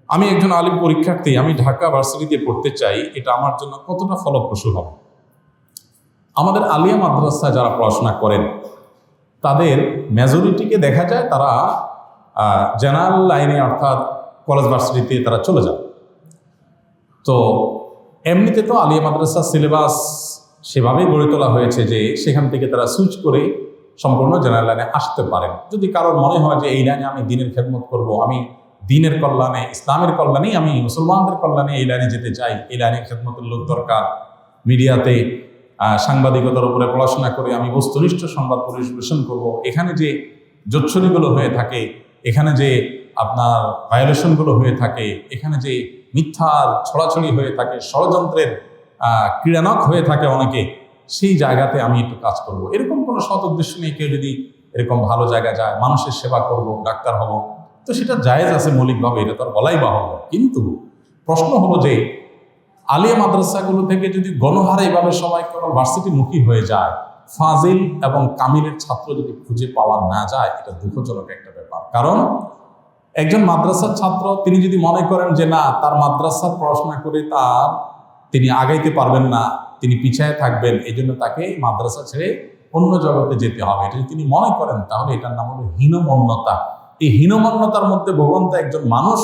আমি একজন আলিম পরীক্ষার্থী, আমি ঢাকা ভার্সিটিতে পড়তে চাই, এটা আমার জন্য কতটা ফলপ্রসূ হবে? আমাদের আলিয়া মাদ্রাসায় যারা পড়াশোনা করেন তাদের মেজরিটিকে দেখা যায় তারা জেনারেল লাইনে অর্থাৎ কলেজ ভার্সিটিতে তারা চলে যান। তো এমনিতে তো আলিয়া মাদ্রাসার সিলেবাস সেভাবেই গড়ে তোলা হয়েছে যে সেখান থেকে তারা সুইচ করে সম্পূর্ণ জেনারেল লাইনে আসতে পারেন। যদি কারোর মনে হয় যে এই লাইনে আমি দিনের খেদমত করব, আমি দিনের কল্যাণে, ইসলামের কল্যাণেই, আমি মুসলমানদের কল্যাণে এই লাইনে যেতে চাই, এই লাইনে খেদমতের লোক দরকার, মিডিয়াতে সাংবাদিকতার উপরে পড়াশোনা করে আমি বস্তুনিষ্ঠ সংবাদ পরিবেশন করব, এখানে যে জোচ্ছরিগুলো হয়ে থাকে, এখানে যে আপনার ভায়োলেশনগুলো হয়ে থাকে, এখানে যে মিথ্যার ছড়াছড়ি হয়ে থাকে, ষড়যন্ত্রের ক্রীড়ানক হয়ে থাকে অনেকে, সেই জায়গাতে আমি একটু কাজ করব, এরকম কোনো সৎ উদ্দেশ্য নিয়ে কেউ যদি এরকম ভালো জায়গা যায়, মানুষের সেবা করব, ডাক্তার হব, তো সেটা জায়েজ আছে মৌলিকভাবে, এটা তো আর বলাই বাহুল্য। কিন্তু প্রশ্ন হলো যে আলিয়া মাদ্রাসাগুলো থেকে যদি গণহারে এভাবে সবাই কেবল ভার্সিটিমুখী হয়ে যায়, ফাজিল এবং কামিলের ছাত্র যদি খুঁজে পাওয়া না যায়, এটা দুঃখজনক একটা ব্যাপার। কারণ একজন মাদ্রাসার ছাত্র তিনি যদি মনে করেন যে না, তার মাদ্রাসার পড়াশোনা করে তিনি আগাইতে পারবেন না, তিনি পিছায় থাকবেন, এই জন্য তাকে মাদ্রাসা ছেড়ে অন্য জগতে যেতে হবে, এটা যদি তিনি মনে করেন, তাহলে এটার নাম হলো হীনমন্যতা। এই হীনমন্যতার মধ্যে ভোগন্ত একজন মানুষ,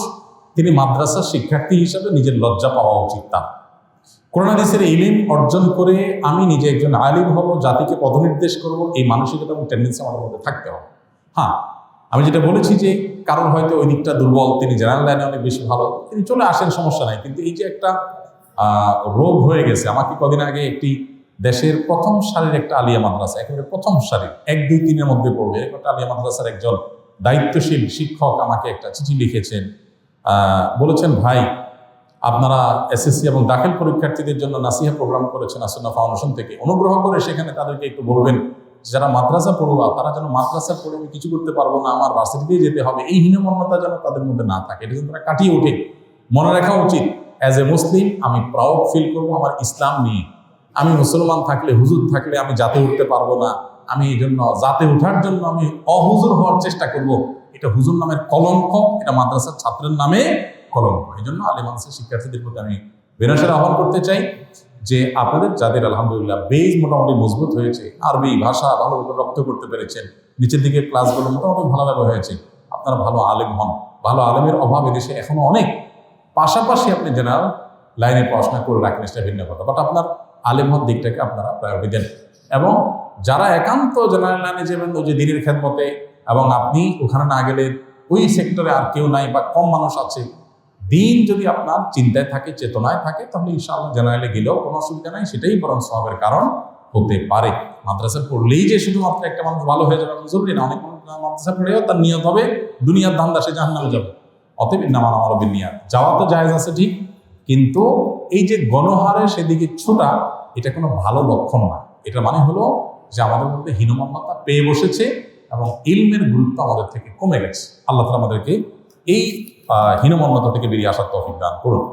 তিনি মাদ্রাসার শিক্ষার্থী হিসাবে নিজের লজ্জা পাওয়া উচিত। তার কোরআন হাদিসের ইলম অর্জন করে আমি নিজে একজন আলিম হব, জাতিকে পথনির্দেশ করব, এই মানসিকতা এবং টেন্ডেন্সি আমাদের মধ্যে থাকতে হবে। হ্যাঁ, আমি যেটা বলেছি যে কারণ হয়তো ওই দিকটা দুর্বল, তিনি জেনারেল লাইনে অনেক বেশি ভালো, তিনি চলে আসেন, সমস্যা নাই। কিন্তু এই যে একটা রোগ হয়ে গেছে, আমাকে কদিন আগে একটি দেশের প্রথম সারির একটা আলিয়া মাদ্রাসা, একেবারে প্রথম সারির 1, 2, 3-এর মধ্যে পড়বে একটা আলিয়া মাদ্রাসার একজন দায়িত্বশীল শিক্ষক আমাকে একটা চিঠি লিখেছেন, বলেছেন, ভাই আপনারা এসএসসি এবং দাখিল পরীক্ষার্থীদের জন্য নাসিহা প্রোগ্রাম করেছেন আসন্না ফাউন্ডেশন থেকে, অনুগ্রহ করে সেখানে তাদেরকে একটু বলবেন যারা মাদ্রাসা পড়ুয়া, তারা যেন মাদ্রাসা পড়ে আমি কিছু করতে পারবো না, আমার ভার্সিটিতেই যেতে হবে, এই হীনমন্যতা যেন তাদের মধ্যে না থাকে, এটা যেন তারা কাটিয়ে ওঠে। মনে রাখা উচিত, অ্যাজ এ মুসলিম আমি প্রাউড ফিল করবো আমার ইসলাম নিয়ে। আমি মুসলমান থাকলে, হুজুর থাকলে আমি জাতে উঠতে পারবো না, আমি এই জন্য জাতে উঠার জন্য আমি অহুজুর হওয়ার চেষ্টা করব, এটা হুজুর নামের কলঙ্ক, এটা মাদ্রাসার ছাত্রের নামে কলঙ্ক। এই জন্য আলিম মাদ্রাসার শিক্ষার্থীদের প্রতি আমি বিনয়ের আহ্বান করতে চাই যে আপনাদের যাদের আলহামদুলিল্লাহ বেজ মোটামুটি মজবুত হয়েছে, আরবি ভাষা ভালোভাবে রপ্ত করতে পেরেছেন, নিচের দিকে ক্লাসগুলো মোটামুটি ভালোভাবে হয়েছে, আপনারা ভালো আলেম হন। ভালো আলেমের অভাব এদেশে এখনো অনেক, পাশাপাশি আপনি জেনারেল লাইনে পড়াশোনা করে রাখেন, সেটা ভিন্ন কথা, বাট আপনার আলেম হওয়ার দিকটাকে আপনারা প্রায়োরিটি দেন। এবং যারা একান্ত জেনারেল লাইনে যাবেন ওই যে দিনের খেদমতে, এবং আপনি ওখানে না গেলে ওই সেক্টরে আর কেউ নাই বা কম মানুষ আছে, দিন যদি আপনার চিন্তায় থাকে, চেতনায় থাকে, তাহলে ইনশাআল্লাহ জেনারেলে গেলেও কোনো অসুবিধা নাই, সেটাই বরং সওয়াবের কারণ হতে পারে। মাদ্রাসা পড়লেই যে শুধুমাত্র একটা মানুষ ভালো হয়ে যাবে জরুরি না, অনেক মানুষ মাদ্রাসা পড়েও তার নিয়ত হবে দুনিয়ার ধান্দা, সে জাহান্নামে যাবে। অতএব ইন্নামাল আমালু বিন্নিয়াত, যাওয়া তো জায়েজ আছে ঠিক, কিন্তু এই যে গণহারে সেদিকে ছোটা, এটা কোনো ভালো লক্ষণ না। এটা মানে হলো যে আমাদের মধ্যে হীনমন্যতা পেয়ে বসেছে এবং ইলমের গুরুত্ব আমাদের থেকে কমে গেছে। আল্লাহ তাআলা আমাদেরকে এই হীনমন্যতা থেকে বেরিয়ে আসার তৌফিক দান করুন।